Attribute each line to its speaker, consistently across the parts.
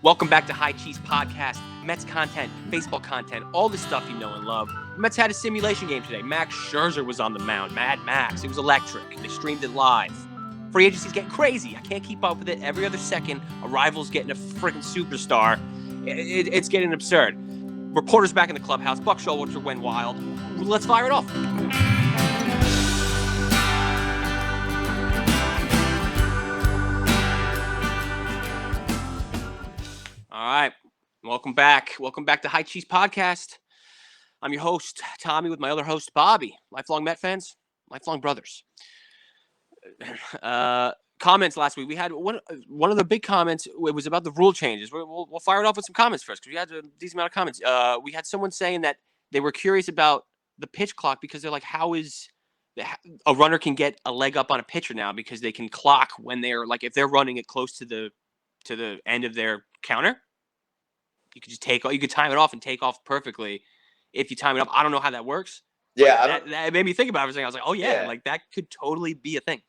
Speaker 1: Welcome back to High Cheese Podcast. Mets content, baseball content, all the stuff you know and love. The Mets had a simulation game today. Max Scherzer was on the mound. Mad Max. It was electric. They streamed it live. Free agency's getting crazy. I can't keep up with it. Every other second, a rival's getting a freaking superstar. It's getting absurd. Reporters back in the clubhouse. Buck Showalter went wild. Let's fire it off. All right. Welcome back. Welcome back to High Cheese Podcast. I'm your host, Tommy, with my other host, Bobby. Lifelong Met fans, lifelong brothers. Comments last week. We had one of the big comments. It was about the rule changes. We'll fire it off with some comments first because we had a decent amount of comments. We had someone saying that they were curious about the pitch clock because they're like, how is a runner can get a leg up on a pitcher now because they can clock when they're like, if they're running it close to the end of their counter. You could just you could time it off and take off perfectly if you time it up. I don't know how that works.
Speaker 2: Yeah,
Speaker 1: that made me think about everything. I was like, oh yeah, like that could totally be a thing.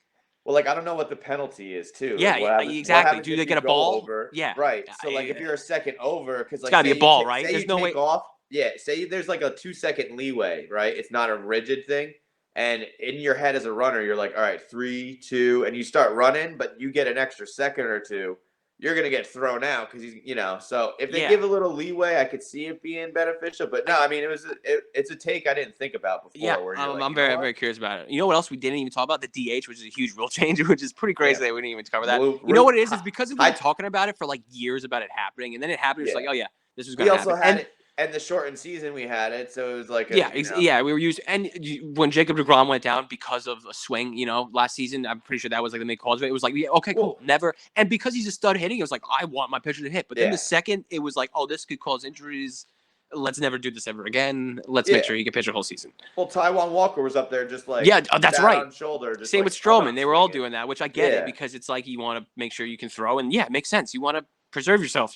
Speaker 2: Well, like I don't know what the penalty is too.
Speaker 1: Yeah,
Speaker 2: like,
Speaker 1: exactly. Do they get a ball?
Speaker 2: Over?
Speaker 1: Yeah,
Speaker 2: right. So like if you're a second over, because like
Speaker 1: it's gotta be a ball, right?
Speaker 2: There's no way off. Yeah, say there's like a 2-second leeway, right? It's not a rigid thing. And in your head as a runner, you're like, all right, 3, 2, and you start running, but you get an extra second or two. You're going to get thrown out because he's, so if they give a little leeway, I could see it being beneficial. But no, I mean, it's a take I didn't think about before.
Speaker 1: Yeah,
Speaker 2: where
Speaker 1: I'm very curious about it. You know what else we didn't even talk about? The DH, which is a huge rule change, which is pretty crazy that we didn't even cover that. You know what it is? It's because we've been talking about it for like years about it happening. And then it happened. It's like, oh, yeah, this was going to happen.
Speaker 2: We also had it. And the shortened season we had it, so it was like
Speaker 1: we were using. And when Jacob deGrom went down because of a swing, last season, I'm pretty sure that was like the main cause of it. It was like, okay, cool, never. And because he's a stud hitting, it was like, I want my pitcher to hit. But then the second, it was like, oh, this could cause injuries. Let's never do this ever again. Let's make sure he can pitch a whole season.
Speaker 2: Well, Taijuan Walker was up there just like
Speaker 1: that's right.
Speaker 2: On shoulder, just
Speaker 1: same with Stroman. They were all doing that, which I get it because it's like you want to make sure you can throw, and it makes sense. You want to preserve yourself.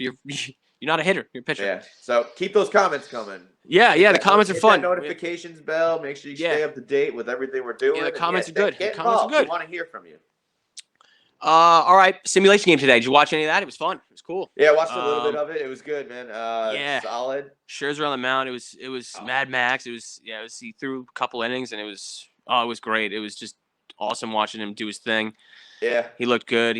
Speaker 1: You're not a hitter. You're a pitcher.
Speaker 2: Yeah. So keep those comments coming.
Speaker 1: Yeah. The comments are fun.
Speaker 2: Hit that notifications bell. Make sure you stay up to date with everything we're doing.
Speaker 1: Yeah, the comments are good.
Speaker 2: The comments are good. We want to hear from you.
Speaker 1: All right. Simulation game today. Did you watch any of that? It was fun. It was cool.
Speaker 2: Yeah, I watched a little bit of it. It was good, man. Solid.
Speaker 1: Scherzer on the mound. It was Mad Max. He threw a couple innings and it was great. It was just awesome watching him do his thing.
Speaker 2: Yeah.
Speaker 1: He looked good.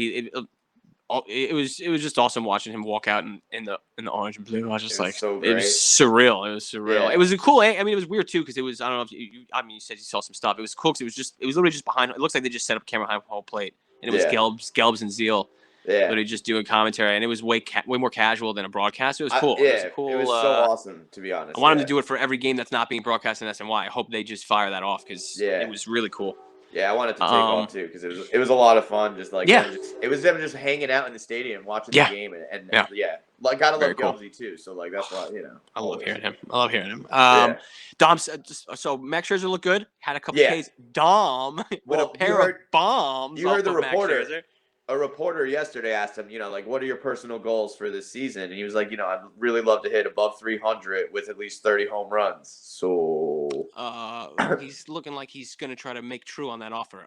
Speaker 1: It was just awesome watching him walk out in the orange and blue. I was just like,
Speaker 2: so
Speaker 1: it was surreal. It was surreal. Yeah. It was a cool. I mean, it was weird too because it was. I don't know if you said you saw some stuff. It was cool because it was literally just behind. It looks like they just set up a camera behind home plate, and it was Gelbs and Zeal.
Speaker 2: Yeah.
Speaker 1: Literally just doing commentary, and it was way more casual than a broadcast. It was cool.
Speaker 2: It was so awesome, to be honest.
Speaker 1: I want them to do it for every game that's not being broadcast in SNY. I hope they just fire that off because it was really cool.
Speaker 2: Yeah, I wanted to take off too because it was a lot of fun. Just like it was them just hanging out in the stadium watching the game and like gotta love Gelbsy too. So like that's why
Speaker 1: I love hearing him. Dom said so. Max Scherzer looked good. Had a couple Ks. Dom with a pair of bombs.
Speaker 2: You heard the reporter. A reporter yesterday asked him, like, what are your personal goals for this season? And he was like, I'd really love to hit above 300 with at least 30 home runs. So
Speaker 1: he's looking like he's going to try to make true on that offer.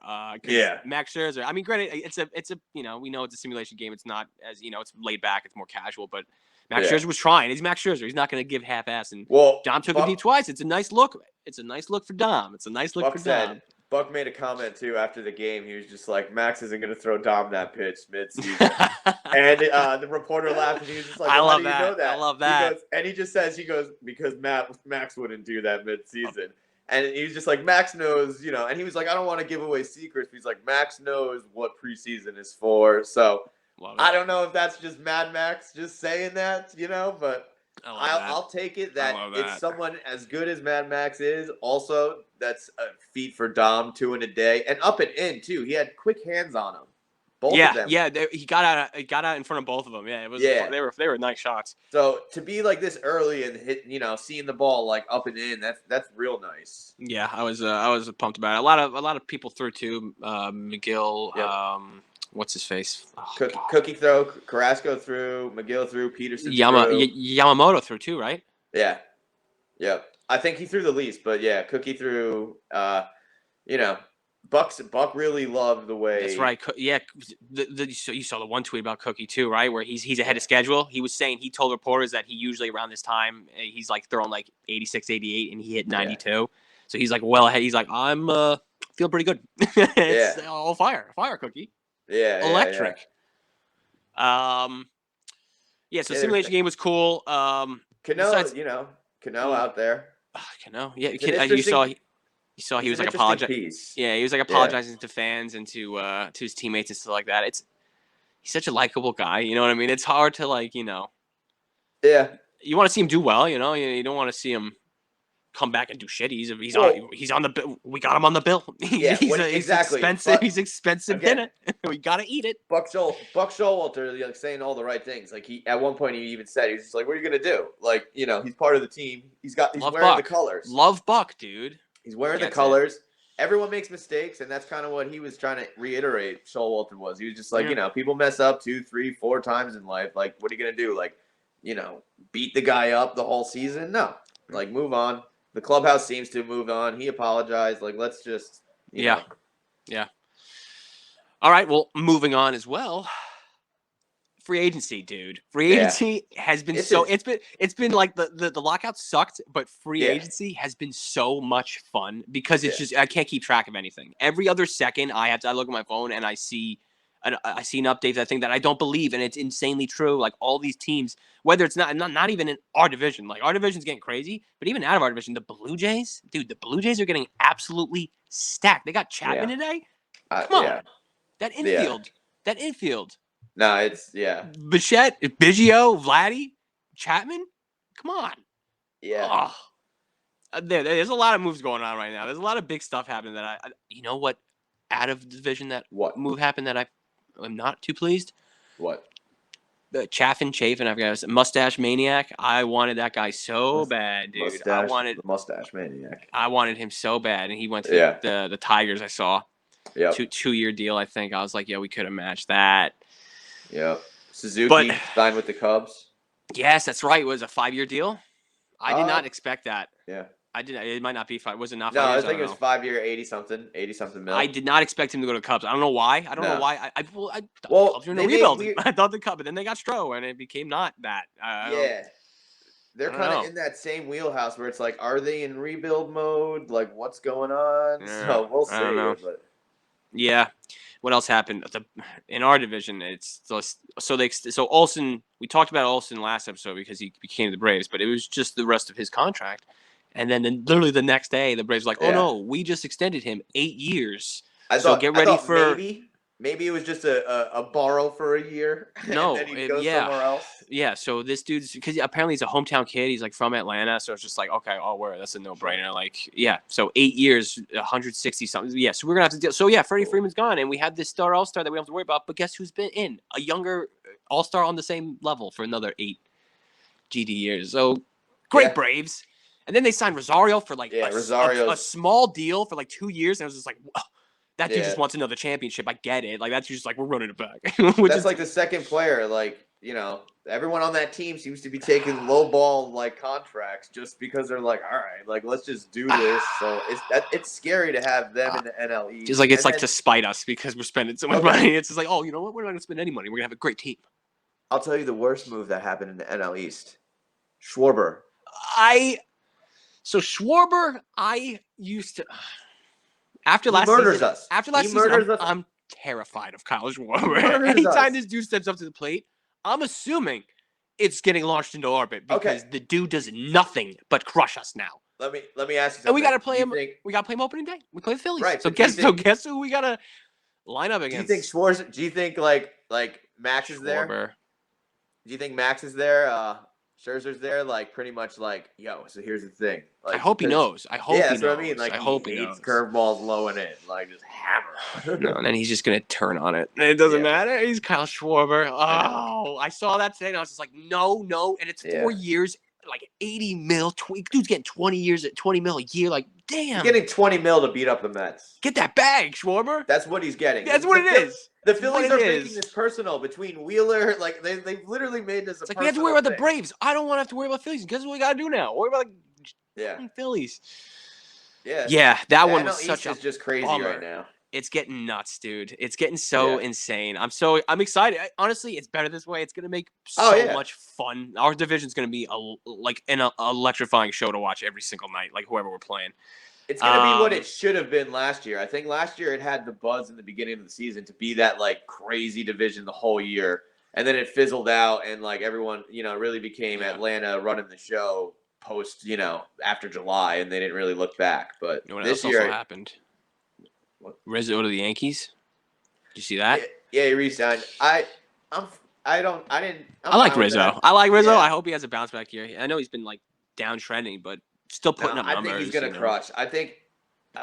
Speaker 1: Max Scherzer. I mean, granted, it's a we know it's a simulation game. It's not as it's laid back. It's more casual, but Max Scherzer was trying. He's Max Scherzer. He's not going to give half-ass. And Dom took him deep twice. It's a nice look. It's a nice look for Dom. It's a nice look for Dom.
Speaker 2: Buck made a comment, too, after the game. He was just like, Max isn't going to throw Dom that pitch mid-season. And the reporter laughed, and he was just like, well, how do you know that?
Speaker 1: I love that.
Speaker 2: He just says, because Max wouldn't do that mid-season. And he was just like, Max knows, and he was like, I don't want to give away secrets. But he's like, Max knows what preseason is for. So I don't know if that's just Mad Max just saying that, but I'll take it that it's someone as good as Mad Max is. Also, that's a feat for Dom, 2 in a day, and up and in too. He had quick hands on him. Both of them.
Speaker 1: Yeah, he got out in front of both of them. Yeah, it was. Yeah. They were nice shots.
Speaker 2: So to be like this early and hit, seeing the ball like up and in, that's real nice.
Speaker 1: Yeah, I was pumped about it. A lot of people threw too. McGill. Yep. What's his face?
Speaker 2: Cookie throw. Carrasco threw. McGill threw. Peterson threw.
Speaker 1: Yamamoto threw too, right?
Speaker 2: Yeah. Yep. I think he threw the least, but yeah, Cookie threw. Buck really loved the way.
Speaker 1: That's right. Yeah, so you saw the one tweet about Cookie too, right? Where he's ahead
Speaker 2: Yeah.
Speaker 1: of schedule. He was saying he told reporters that he usually around this time he's like throwing like 86, 88, and he hit 92. Yeah. So he's like well ahead. He's like I'm feel pretty good. It's all fire Cookie.
Speaker 2: Yeah,
Speaker 1: electric. Yeah. So simulation game was cool.
Speaker 2: Cano, Cano out there.
Speaker 1: Cano, yeah. You saw he was like apologizing. Yeah, he was like apologizing to fans and to his teammates and stuff like that. He's such a likable guy. You know what I mean? It's hard to like,
Speaker 2: Yeah.
Speaker 1: You want to see him do well. You don't want to see him come back and do shit. He's on the bill. We got him on the bill. He's expensive. He's expensive dinner. We gotta eat it.
Speaker 2: Buck Showalter like saying all the right things. Like he at one point he even said he's just like, "What are you gonna do?" Like he's part of the team. He's wearing the colors.
Speaker 1: Love Buck, dude.
Speaker 2: He's wearing the colors. Everyone makes mistakes, and that's kind of what he was trying to reiterate. Showalter was. He was just like, people mess up 2, 3, 4 times in life. Like, what are you gonna do? Like, beat the guy up the whole season? No. Like, move on. The clubhouse seems to move on. He apologized. Like, let's just,
Speaker 1: Yeah. All right. Well, moving on as well. Free agency, dude. Free agency has been it's been like the lockout sucked, but free agency has been so much fun because it's just I can't keep track of anything. Every other second I look at my phone and I see an update that I don't believe, and it's insanely true. Like all these teams, whether it's not even in our division, like our division's getting crazy, but even out of our division, the Blue Jays are getting absolutely stacked. They got Chapman today. Come on, that infield.
Speaker 2: No, it's
Speaker 1: Bichette, Biggio, Vladdy, Chapman. Come on.
Speaker 2: Yeah.
Speaker 1: Oh. There's a lot of moves going on right now. There's a lot of big stuff happening that I you know what? Out of the division move happened that I'm not too pleased.
Speaker 2: What?
Speaker 1: The Chafin, I forgot. Mustache Maniac. I wanted that guy so bad, dude.
Speaker 2: The Mustache Maniac.
Speaker 1: I wanted him so bad, and he went to the Tigers. I saw.
Speaker 2: Yeah.
Speaker 1: 2-year deal. I think I was like, we could have matched that.
Speaker 2: Yep. Suzuki signed with the Cubs.
Speaker 1: Yes, that's right. It was a 5-year deal. I did not expect that.
Speaker 2: Yeah.
Speaker 1: I did. It might not be 5. Was it not
Speaker 2: 5
Speaker 1: years?
Speaker 2: I think it was 5-year, 80-something mil.
Speaker 1: I did not expect him to go to the Cubs. I don't know why. I thought the Cubs were in a rebuild. I thought the Cubs, but then they got Stroh, and it became not that.
Speaker 2: They're kind of in that same wheelhouse where it's like, are they in rebuild mode? Like, what's going on?
Speaker 1: Yeah,
Speaker 2: so we'll see.
Speaker 1: I don't know. Yeah. What else happened in our division? It's so Olsen. We talked about Olsen last episode because he became the Braves, but it was just the rest of his contract. And then literally the next day, the Braves were like, "Oh no, we just extended him 8 years. Get ready for."
Speaker 2: Maybe it was just a borrow for a year.
Speaker 1: No,
Speaker 2: and then he'd go somewhere else.
Speaker 1: Yeah, so this dude's because apparently he's a hometown kid. He's like from Atlanta, so it's just like that's a no-brainer. Like so 8 years, 160 something. Yeah, so we're gonna have to deal. So Freddie Freeman's gone, and we had this star all-star that we don't have to worry about. But guess who's been in a younger all-star on the same level for another 8 GD years? So great Braves, and then they signed Rosario for like a small deal for like 2 years, and I was just like, whoa. That dude just wants another championship. I get it. Like that's just like we're running it back.
Speaker 2: That's like the second player. Like everyone on that team seems to be taking low ball like contracts just because they're like, all right, like let's just do this. So it's scary to have them in the NL East.
Speaker 1: It's like to spite us because we're spending so much money. It's just like, oh, you know what? We're not gonna spend any money. We're gonna have a great team.
Speaker 2: I'll tell you the worst move that happened in the NL East. Schwarber.
Speaker 1: Schwarber, I used to. After last season, I'm terrified of Kyle Schwarber. Anytime this dude steps up to the plate, I'm assuming it's getting launched into orbit because the dude does nothing but crush us now.
Speaker 2: Let me ask you something.
Speaker 1: And we gotta play him. We gotta play him opening day. We play the Phillies.
Speaker 2: Right.
Speaker 1: So guess who we gotta line up against?
Speaker 2: Do you think like Max is there? Do you think Max is there? Scherzer's there, like pretty much like, so here's the thing. Like,
Speaker 1: I hope he knows. I hope he knows.
Speaker 2: That's what I mean. Like,
Speaker 1: I hope
Speaker 2: he eats curveballs low and in, like just hammer.
Speaker 1: No, and then he's just gonna turn on it. It doesn't matter. He's Kyle Schwarber. Oh, I saw that today, and I was just like, no, and it's 4 years, like 80 mil. Dude's getting 20 years at 20 mil a year. Like, damn.
Speaker 2: He's getting 20 mil to beat up the Mets.
Speaker 1: Get that bag, Schwarber.
Speaker 2: That's what he's getting.
Speaker 1: That's what it is.
Speaker 2: The Phillies are making this personal between Wheeler. Like they've literally made this.
Speaker 1: It's like we have to worry about the Braves. I don't want to have to worry about Phillies. Guess what we gotta do now? Worry about Phillies.
Speaker 2: Yeah.
Speaker 1: Yeah, that one was such a
Speaker 2: just crazy
Speaker 1: bummer.
Speaker 2: right now.
Speaker 1: It's getting nuts, dude. It's getting so insane. I'm excited. Honestly, it's better this way. It's gonna make so much fun. Our division's gonna be an electrifying show to watch every single night. Like whoever we're playing.
Speaker 2: It's gonna be what it should have been last year. I think last year it had the buzz in the beginning of the season to be that like crazy division the whole year, and then it fizzled out, and like everyone, really became Atlanta running the show post, after July, and they didn't really look back. But
Speaker 1: You know what
Speaker 2: this
Speaker 1: else
Speaker 2: year
Speaker 1: also happened? Rizzo to the Yankees. Did you see that?
Speaker 2: Yeah, he re-signed. I
Speaker 1: like Rizzo. I like Rizzo. I hope he has a bounce back year. I know he's been like downtrending, but still putting up numbers.
Speaker 2: I think he's gonna crush. I think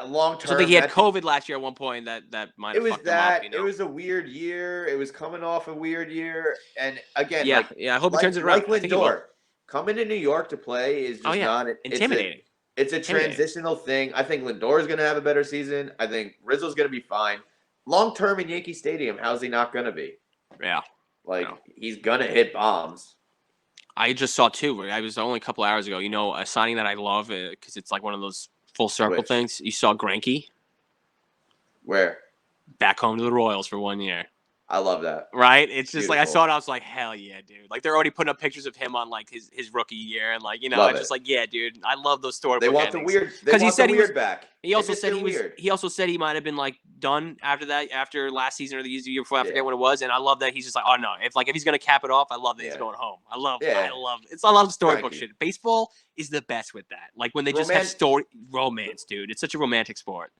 Speaker 2: long term.
Speaker 1: I think he had COVID last year at one point. That might have fucked him up.
Speaker 2: It was a weird year. It was coming off a weird year, and again,
Speaker 1: I hope he turns it around.
Speaker 2: Like Lindor, coming to New York to play is just not
Speaker 1: intimidating.
Speaker 2: It's a transitional thing. I think Lindor is going to have a better season. I think Rizzo's going to be fine. Long term in Yankee Stadium, how's he not going to be?
Speaker 1: Yeah.
Speaker 2: He's going to hit bombs.
Speaker 1: I just saw two. I was only a couple hours ago. A signing that I love because it's like one of those full circle things. You saw Greinke.
Speaker 2: Where?
Speaker 1: Back home to the Royals for 1 year.
Speaker 2: I love that.
Speaker 1: Right? It's just beautiful. Like I saw it, I was like, hell yeah, dude. Like they're already putting up pictures of him on like his rookie year, and like it's just like, yeah, dude. I love those storybook.
Speaker 2: They want
Speaker 1: endings.
Speaker 2: the weird because he said he was back.
Speaker 1: He also said he also said he might have been like done after last season or the year before. I forget what it was, and I love that he's just like, oh no, if he's gonna cap it off, I love that he's going home. I love storybook shit. Baseball is the best with that. Like when they just have romance, dude. It's such a romantic sport.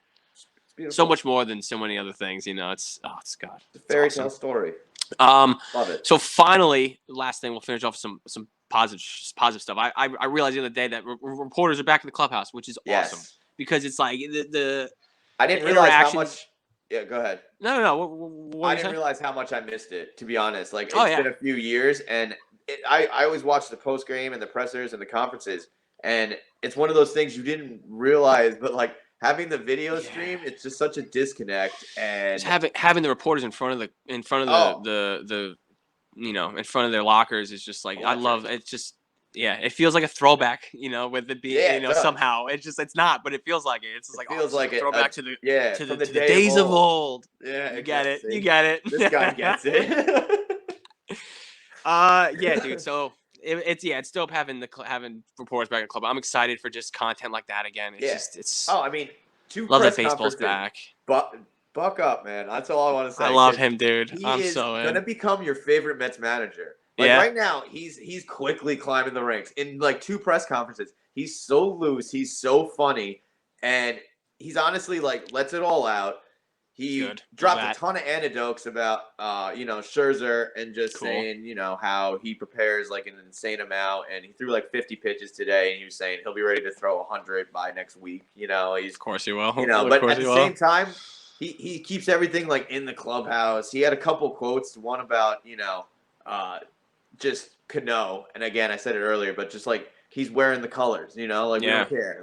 Speaker 1: So much more than so many other things, It's God.
Speaker 2: It's a fairy tale story.
Speaker 1: Love
Speaker 2: it.
Speaker 1: So finally, last thing, we'll finish off with some positive stuff. I realized the other day that reporters are back in the clubhouse, which is awesome because it's like the
Speaker 2: I didn't realize how much. Yeah, go ahead.
Speaker 1: No. What
Speaker 2: I didn't realize how much I missed it. To be honest, like it's been a few years, and I always watch the post game and the pressers and the conferences, and it's one of those things you didn't realize, but like. Having the video stream, it's just such a disconnect, and
Speaker 1: just having the reporters in front of the in front of their lockers is just like I love. It's just it feels like a throwback, with it being somehow it's not, but it feels like it. It's just like
Speaker 2: feels like
Speaker 1: a throwback to the
Speaker 2: the
Speaker 1: days of old.
Speaker 2: Yeah,
Speaker 1: you get it.
Speaker 2: This guy gets it.
Speaker 1: Yeah, dude. So. It's dope having reporters back in the club. I'm excited for just content like that again. It's
Speaker 2: I mean,
Speaker 1: love that baseball's back.
Speaker 2: Buck up, man. That's all I want to say.
Speaker 1: I love him, dude.
Speaker 2: I'm so gonna become your favorite Mets manager. Right now, he's quickly climbing the ranks. In like 2 press conferences, he's so loose, he's so funny, and he's honestly like lets it all out. He dropped a ton of anecdotes about, Scherzer and just saying, how he prepares like an insane amount. And he threw like 50 pitches today, and he was saying he'll be ready to throw 100 by next week. Of
Speaker 1: course he will.
Speaker 2: But at the same time, he keeps everything like in the clubhouse. He had a couple quotes. One about just Cano, and again I said it earlier, but just like he's wearing the colors. We don't care.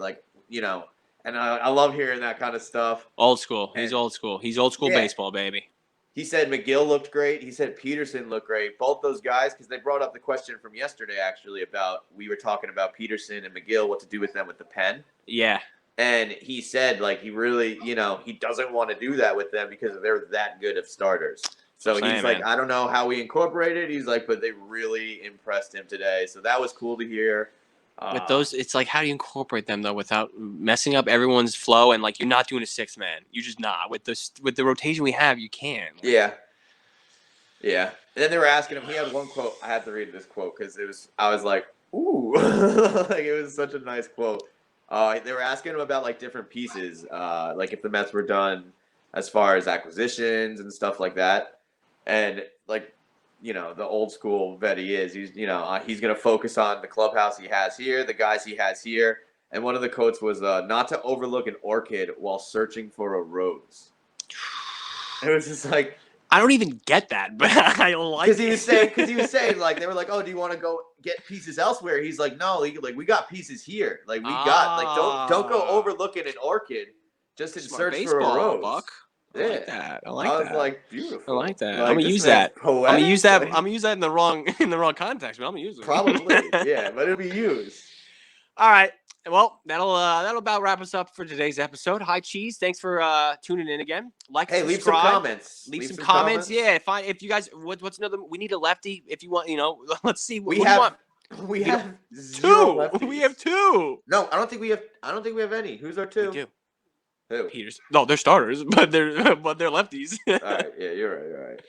Speaker 2: And I love hearing that kind of stuff.
Speaker 1: Old school. He's old school. He's old school baseball, baby.
Speaker 2: He said McGill looked great. He said Peterson looked great. Both those guys, because they brought up the question from yesterday, actually, about we were talking about Peterson and McGill, what to do with them with the pen.
Speaker 1: Yeah.
Speaker 2: And he said, like, he really, he doesn't want to do that with them because they're that good of starters. So he's like, I don't know how we incorporate it. He's like, but they really impressed him today. So that was cool to hear.
Speaker 1: With those, it's like, how do you incorporate them though without messing up everyone's flow? And like, you're not doing a 6 man. You're just not with the rotation we have. You can't.
Speaker 2: Yeah. And then they were asking him. He had one quote. I had to read this quote because I was like, ooh, like it was such a nice quote. They were asking him about like different pieces, like if the Mets were done as far as acquisitions and stuff like that, and like. The old school vet he is. He's going to focus on the clubhouse he has here, the guys he has here. And one of the quotes was not to overlook an orchid while searching for a rose. It was just like,
Speaker 1: I don't even get that, but I like it.
Speaker 2: Because he was saying, like, they were like, oh, do you want to go get pieces elsewhere? He's like, no, like we got pieces here. Like we got, like, don't go overlooking an orchid just in search for a rose.
Speaker 1: Buck. I like that. I was
Speaker 2: like, beautiful.
Speaker 1: I like that. Like, I'm gonna use that. I'm gonna use that. I'm gonna use that in the wrong context, but I'm gonna use it.
Speaker 2: Probably, yeah, but it'll be used.
Speaker 1: All right. Well, that'll about wrap us up for today's episode. Hi, Cheese. Thanks for tuning in again. Like,
Speaker 2: Hey, leave some
Speaker 1: subscribe.
Speaker 2: comments.
Speaker 1: Leave some comments. Yeah, if you guys, what's another? We need a lefty. If you want, let's see. What do you want?
Speaker 2: We have zero lefties.
Speaker 1: We have two.
Speaker 2: No, I don't think we have any. Who's our two?
Speaker 1: We do.
Speaker 2: Who?
Speaker 1: Peters. No, they're starters, but they're lefties.
Speaker 2: All right. Yeah, you're right.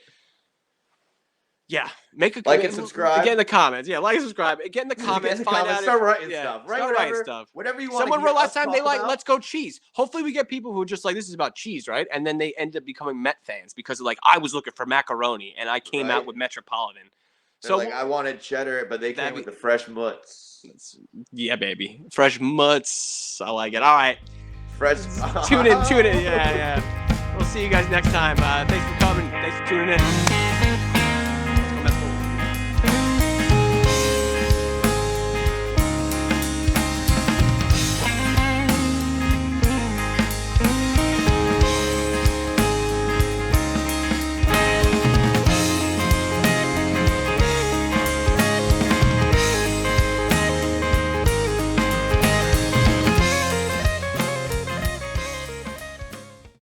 Speaker 1: Yeah, make a
Speaker 2: like and subscribe.
Speaker 1: Get in the comments. Yeah, like and subscribe. Get in the comments. Find out.
Speaker 2: Start writing stuff. Write
Speaker 1: stuff.
Speaker 2: Whatever you want.
Speaker 1: Someone wrote last time they like Let's Go Cheese. Hopefully we get people who are just like, this is about cheese, right? And then they end up becoming Met fans because like I was looking for macaroni and I came out with Metropolitan.
Speaker 2: So like I wanted cheddar, but they came with the fresh mutts.
Speaker 1: Yeah, baby, fresh mutts. I like it. All right,
Speaker 2: fresh.
Speaker 1: Tune in. Yeah. We'll see you guys next time. Thanks for coming. Thanks for tuning in.